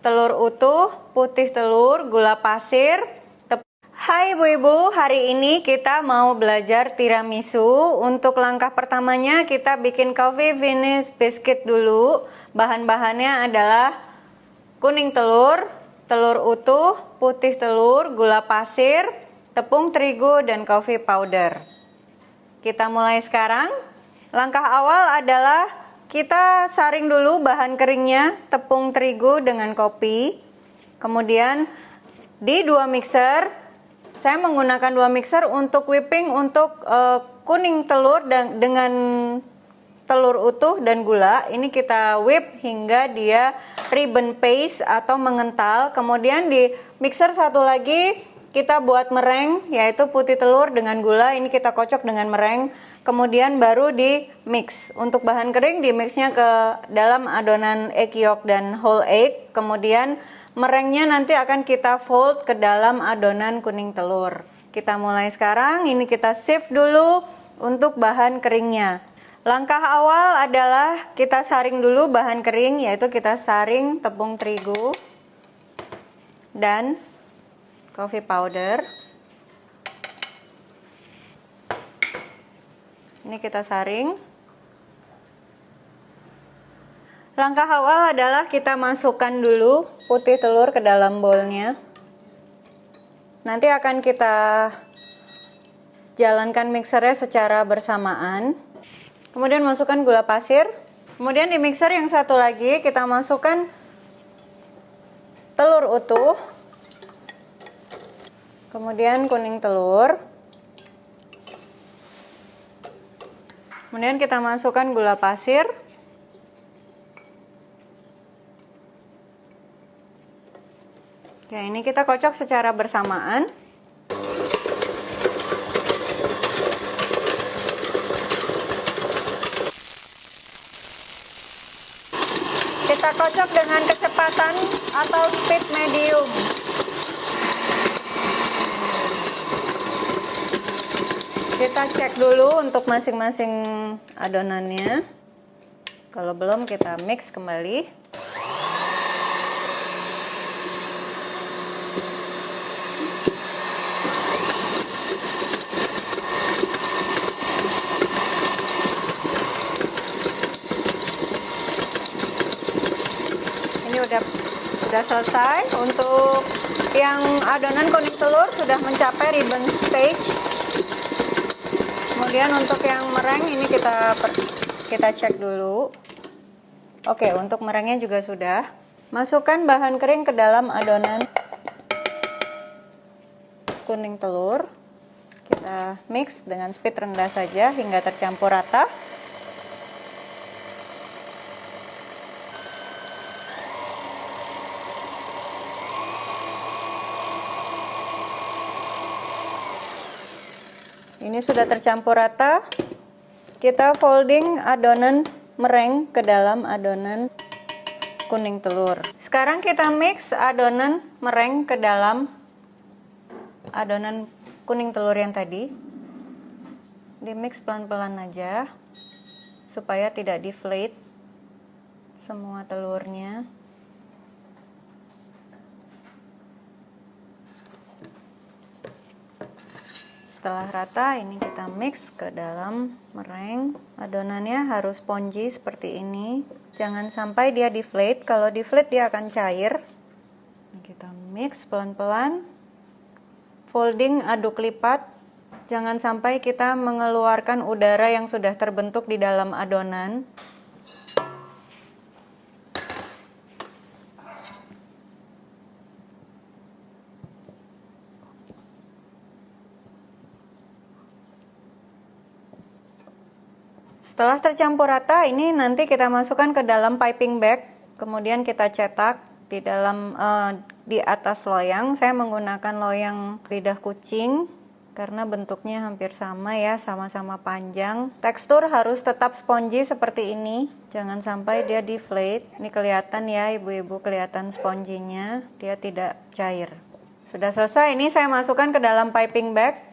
telur utuh, putih telur, gula pasir, tepung. Hai ibu-ibu, hari ini kita mau belajar tiramisu. Untuk langkah pertamanya kita bikin coffee finish biscuit dulu. Bahan-bahannya adalah kuning telur, telur utuh, putih telur, gula pasir, tepung terigu, dan coffee powder. Kita mulai sekarang. Langkah awal adalah kita saring dulu bahan keringnya, tepung terigu dengan kopi. Kemudian di 2 mixer, saya menggunakan 2 mixer untuk whipping untuk kuning telur dan dengan telur utuh dan gula. Ini kita whip hingga dia ribbon paste atau mengental. Kemudian di mixer satu lagi kita buat meringue, yaitu putih telur dengan gula. Ini kita kocok dengan meringue. Kemudian baru di mix. Untuk bahan kering di mixnya ke dalam adonan egg yolk dan whole egg. Kemudian meringuenya nanti akan kita fold ke dalam adonan kuning telur. Kita mulai sekarang. Ini kita sieve dulu untuk bahan keringnya. Langkah awal adalah kita saring dulu bahan kering, yaitu kita saring tepung terigu dan coffee powder. Ini kita saring. Langkah awal adalah kita masukkan dulu putih telur ke dalam bowlnya. Nanti akan kita jalankan mixernya secara bersamaan. Kemudian masukkan gula pasir. Kemudian di mixer yang satu lagi kita masukkan telur utuh. Kemudian kuning telur. Kemudian kita masukkan gula pasir. Oke, ini kita kocok secara bersamaan. Kita kocok dengan kecepatan atau speed medium. Kita cek dulu untuk masing-masing adonannya. Kalau belum kita mix kembali. Ini udah selesai. Untuk yang adonan kuning telur sudah mencapai ribbon stage. Kemudian untuk yang meringue ini kita cek dulu. Oke, untuk meringuenya juga sudah. Masukkan bahan kering ke dalam adonan kuning telur. Kita mix dengan speed rendah saja hingga tercampur rata. Ini sudah tercampur rata. Kita folding adonan meringue ke dalam adonan kuning telur. Sekarang kita mix adonan meringue ke dalam adonan kuning telur yang tadi. Di mix pelan-pelan aja supaya tidak deflate semua telurnya. Setelah rata, ini kita mix ke dalam meringue. Adonannya harus spongy seperti ini. Jangan sampai dia deflate. Kalau deflate dia akan cair. Kita mix pelan-pelan. Folding, aduk lipat. Jangan sampai kita mengeluarkan udara yang sudah terbentuk di dalam adonan. Setelah tercampur rata, ini nanti kita masukkan ke dalam piping bag. Kemudian kita cetak di atas loyang. Saya menggunakan loyang lidah kucing karena bentuknya hampir sama ya, sama-sama panjang. Tekstur harus tetap spongy seperti ini. Jangan sampai dia deflate. Ini kelihatan ya ibu-ibu, kelihatan spongy-nya. Dia tidak cair. Sudah selesai, ini saya masukkan ke dalam piping bag.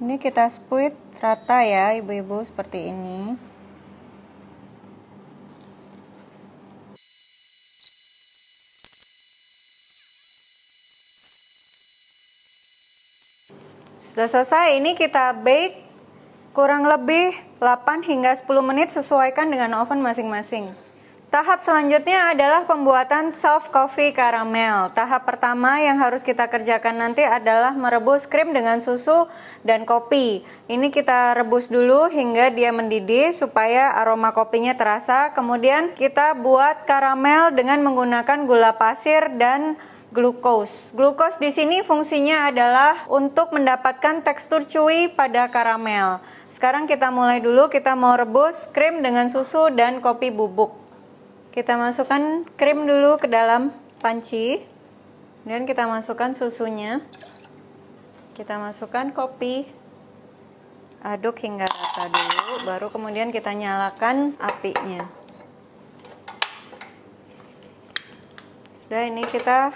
Ini kita split rata ya ibu-ibu seperti ini. Sudah selesai, ini kita bake kurang lebih 8 hingga 10 menit, sesuaikan dengan oven masing-masing. Tahap selanjutnya adalah pembuatan soft coffee caramel. Tahap pertama yang harus kita kerjakan nanti adalah merebus krim dengan susu dan kopi. Ini kita rebus dulu hingga dia mendidih supaya aroma kopinya terasa. Kemudian kita buat karamel dengan menggunakan gula pasir dan glukos. Glukos di sini fungsinya adalah untuk mendapatkan tekstur chewy pada karamel. Sekarang kita mulai dulu, kita mau rebus krim dengan susu dan kopi bubuk. Kita masukkan krim dulu ke dalam panci, dan kita masukkan susunya. Kita masukkan kopi, aduk hingga rata dulu, baru kemudian kita nyalakan apinya. Sudah, ini kita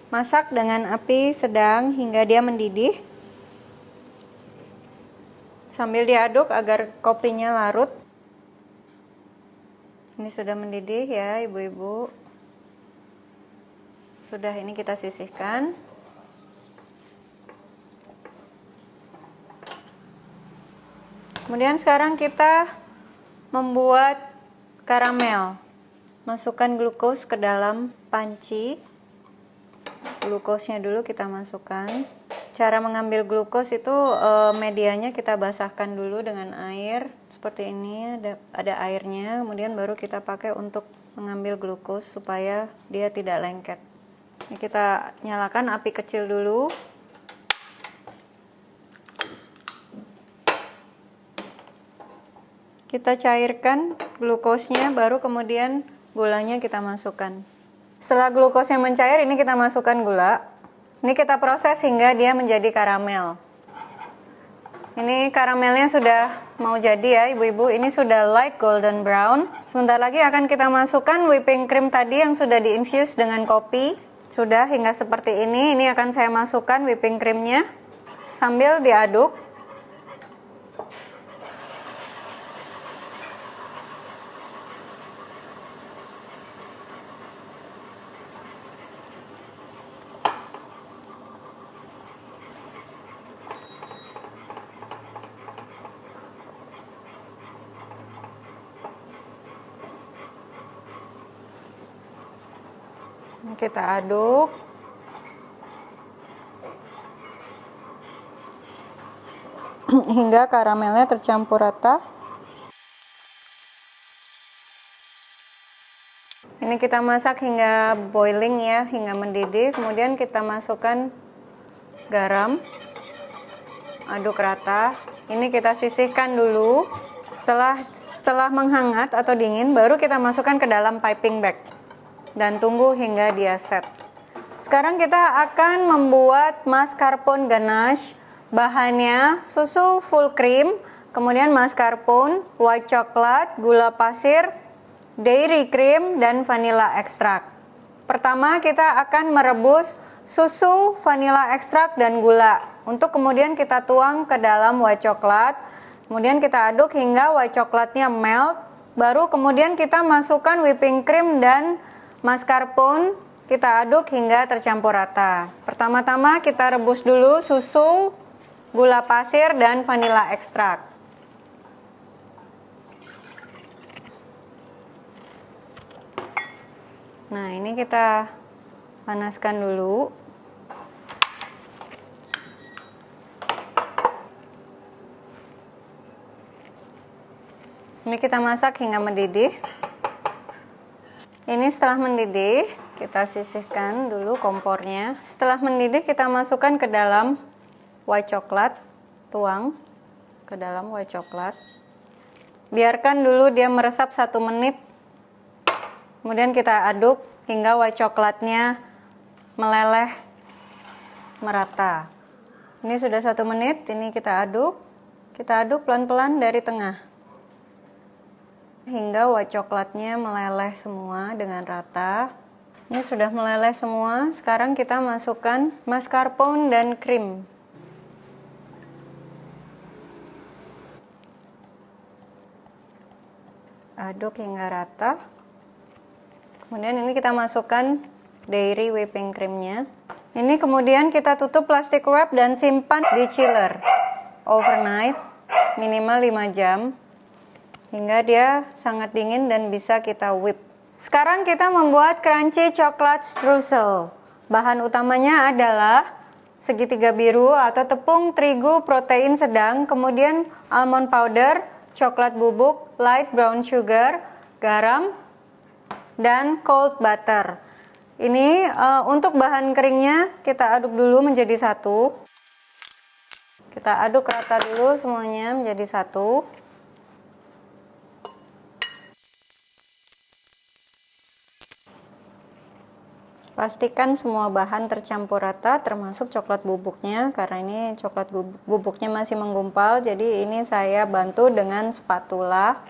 masak dengan api sedang hingga dia mendidih. Sambil diaduk agar kopinya larut. Ini sudah mendidih ya ibu-ibu. Sudah, ini kita sisihkan. Kemudian sekarang kita membuat karamel. Masukkan glukos ke dalam panci. Glukosnya dulu kita masukkan. Cara mengambil glukos itu medianya kita basahkan dulu dengan air seperti ini, ada airnya, kemudian baru kita pakai untuk mengambil glukos supaya dia tidak lengket. Ini kita nyalakan api kecil dulu. Kita cairkan glukosnya, baru kemudian gulanya kita masukkan. Setelah glukosnya mencair, ini kita masukkan gula. Ini kita proses hingga dia menjadi karamel. Ini karamelnya sudah mau jadi ya ibu-ibu. Ini sudah light golden brown. Sebentar lagi akan kita masukkan whipping cream tadi yang sudah diinfuse dengan kopi. Sudah hingga seperti ini. Ini akan saya masukkan whipping creamnya sambil diaduk. Kita aduk. Hingga karamelnya tercampur rata. Ini kita masak hingga boiling ya, hingga mendidih. Kemudian kita masukkan garam. Aduk rata. Ini kita sisihkan dulu. Setelah menghangat atau dingin, baru kita masukkan ke dalam piping bag. Dan tunggu hingga dia set. Sekarang kita akan membuat mascarpone ganache. Bahannya susu full cream, kemudian mascarpone, white chocolate, gula pasir, dairy cream, dan vanilla extract. Pertama kita akan merebus susu, vanilla extract, dan gula. Untuk kemudian kita tuang ke dalam white chocolate. Kemudian kita aduk hingga white chocolate-nya melt. Baru kemudian kita masukkan whipping cream dan mascarpone, kita aduk hingga tercampur rata. Pertama-tama kita rebus dulu susu, gula pasir, dan vanilla ekstrak. Nah, ini kita panaskan dulu. Ini kita masak hingga mendidih. Ini setelah mendidih, kita sisihkan dulu kompornya. Setelah mendidih, kita masukkan ke dalam white chocolate. Tuang ke dalam white chocolate. Biarkan dulu dia meresap 1 menit. Kemudian kita aduk hingga white chocolate-nya meleleh merata. Ini sudah 1 menit, ini kita aduk. Kita aduk pelan-pelan dari tengah. Hingga white coklatnya meleleh semua dengan rata. Ini sudah meleleh semua. Sekarang kita masukkan mascarpone dan krim. Aduk hingga rata. Kemudian ini kita masukkan dairy whipping creamnya. Ini kemudian kita tutup plastik wrap dan simpan di chiller overnight minimal 5 jam hingga dia sangat dingin dan bisa kita whip. Sekarang kita membuat crunchy chocolate streusel. Bahan utamanya adalah segitiga biru atau tepung terigu protein sedang, kemudian almond powder, coklat bubuk, light brown sugar, garam, dan cold butter. Ini untuk bahan keringnya kita aduk dulu menjadi satu. Kita aduk rata dulu semuanya menjadi satu. Pastikan semua bahan tercampur rata termasuk coklat bubuknya, karena ini coklat bubuknya masih menggumpal, jadi ini saya bantu dengan spatula.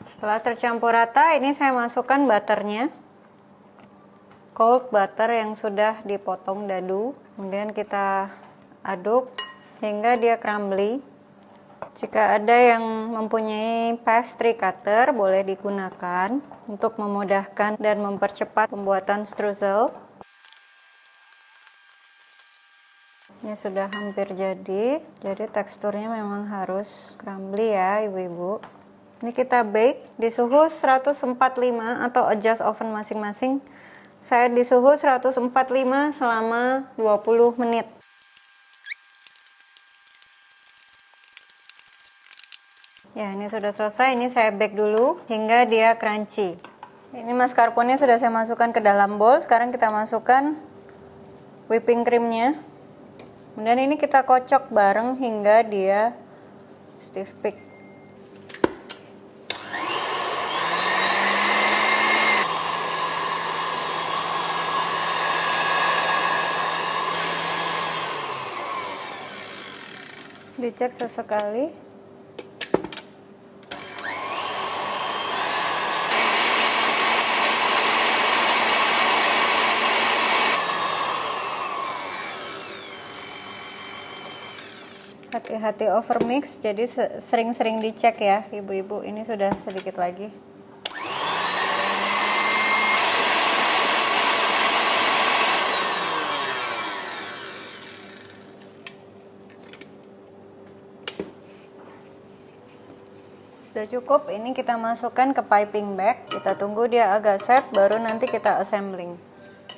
Setelah tercampur rata, ini saya masukkan butternya, cold butter yang sudah dipotong dadu. Kemudian kita aduk hingga dia crumbly. Jika ada yang mempunyai pastry cutter, boleh digunakan untuk memudahkan dan mempercepat pembuatan streusel. Ini sudah hampir jadi teksturnya memang harus crumbly ya ibu-ibu. Ini kita bake di suhu 145 atau adjust oven masing-masing. Saya di suhu 145 selama 20 menit. Ya, ini sudah selesai. Ini saya bake dulu hingga dia crunchy. Ini mascarpone sudah saya masukkan ke dalam bowl. Sekarang kita masukkan whipping creamnya. Kemudian ini kita kocok bareng hingga dia stiff peak. Dicek sesekali. Hati-hati overmix, jadi sering-sering dicek ya ibu-ibu. Ini sudah sedikit lagi. Sudah cukup, ini kita masukkan ke piping bag. Kita tunggu dia agak set, baru nanti kita assembling.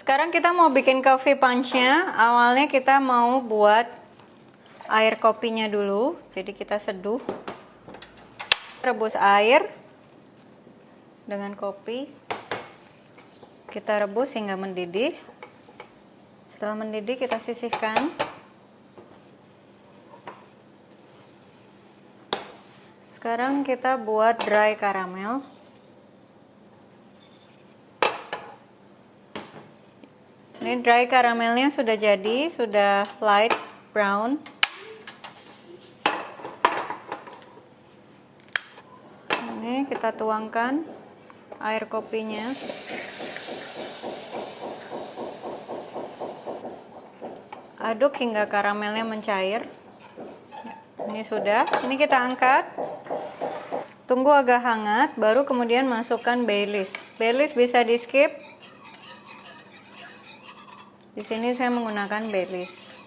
Sekarang kita mau bikin coffee punch-nya. Awalnya kita mau buat air kopinya dulu, jadi kita seduh, rebus air dengan kopi, kita rebus hingga mendidih. Setelah mendidih kita sisihkan. Sekarang kita buat dry caramel. Ini dry caramelnya sudah jadi, sudah light brown. Ini kita tuangkan air kopinya. Aduk hingga karamelnya mencair. Ini sudah. Ini kita angkat. Tunggu agak hangat, baru kemudian masukkan Baileys. Baileys bisa di skip. Di sini saya menggunakan Baileys.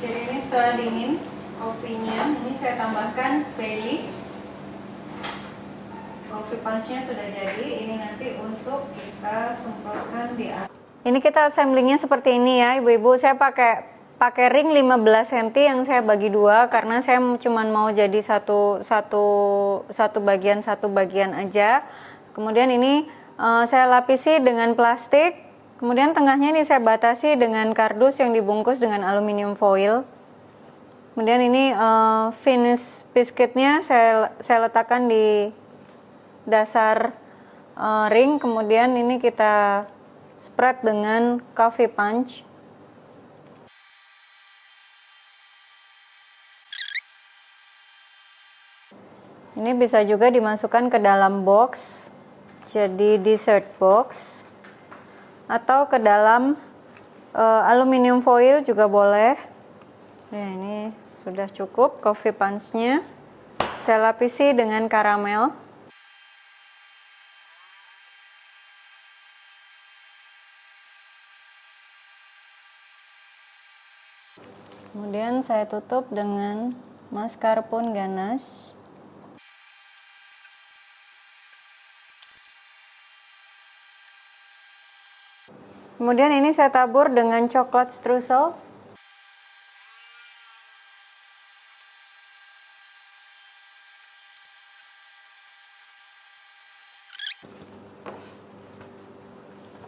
Jadi ini setelah dingin kopinya, ini saya tambahkan Baileys. Coffee punch-nya sudah jadi, ini nanti untuk kita semprotkan di atas. Ini kita assemblingnya seperti ini ya ibu-ibu. Saya pakai ring 15 cm yang saya bagi dua karena saya cuma mau jadi satu bagian aja. Kemudian ini saya lapisi dengan plastik. Kemudian tengahnya ini saya batasi dengan kardus yang dibungkus dengan aluminium foil. Kemudian ini finish biskuitnya saya letakkan di dasar ring, kemudian ini kita spread dengan coffee punch. Ini bisa juga dimasukkan ke dalam box, jadi dessert box, atau ke dalam aluminium foil juga boleh. Nah, ini sudah cukup coffee punch-nya. Saya lapisi dengan karamel. Kemudian saya tutup dengan mascarpone ganache. Kemudian ini saya tabur dengan coklat streusel.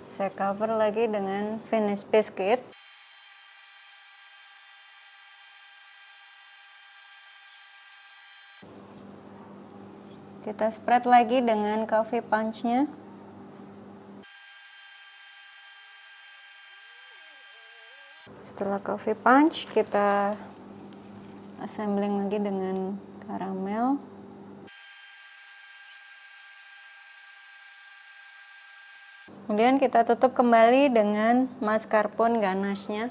Saya cover lagi dengan Finnish biscuit. Kita spread lagi dengan coffee punch-nya. Setelah coffee punch, kita assembling lagi dengan karamel. Kemudian kita tutup kembali dengan mascarpone ganache-nya.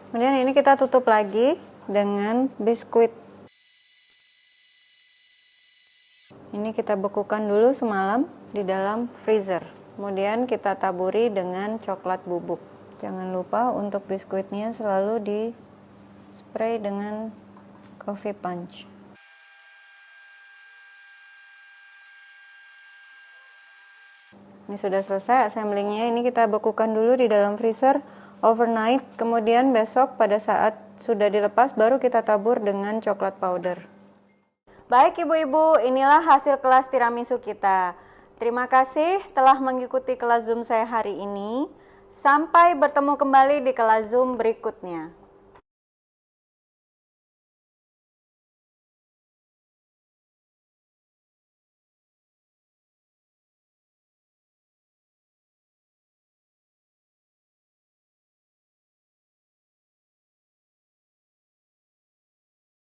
Kemudian ini kita tutup lagi dengan biskuit. Ini kita bekukan dulu semalam di dalam freezer. Kemudian kita taburi dengan coklat bubuk. Jangan lupa untuk biskuitnya selalu di spray dengan coffee punch. Ini sudah selesai assemblingnya. Ini kita bekukan dulu di dalam freezer overnight. Kemudian besok pada saat sudah dilepas baru kita tabur dengan coklat powder. Baik ibu-ibu, inilah hasil kelas tiramisu kita. Terima kasih telah mengikuti kelas Zoom saya hari ini. Sampai bertemu kembali di kelas Zoom berikutnya.